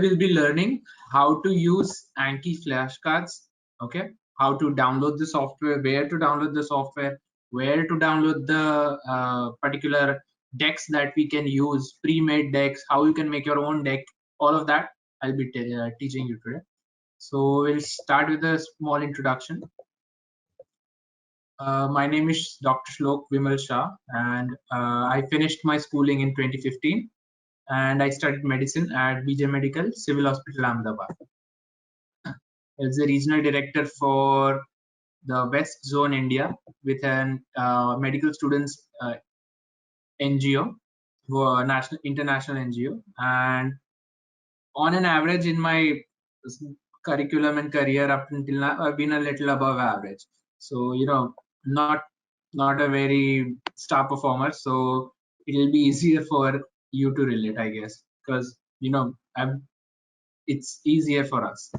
will be learning how to use Anki flashcards. Okay, how to download the software, where to download the software, where to download the particular decks that we can use, pre-made decks, how you can make your own deck. All of that I'll be teaching you today. So we'll start with a small introduction. My name is Dr. Shlok Vimal Shah, and I finished my schooling in 2015, and I studied medicine at BJ Medical Civil Hospital, Ahmedabad. As the regional director for the West Zone India with an medical students NGO, national international NGO, and on an average in my curriculum and career up until now, I've been a little above average. So not a very star performer. So it'll be easier for you to relate, I guess, because it's easier for us.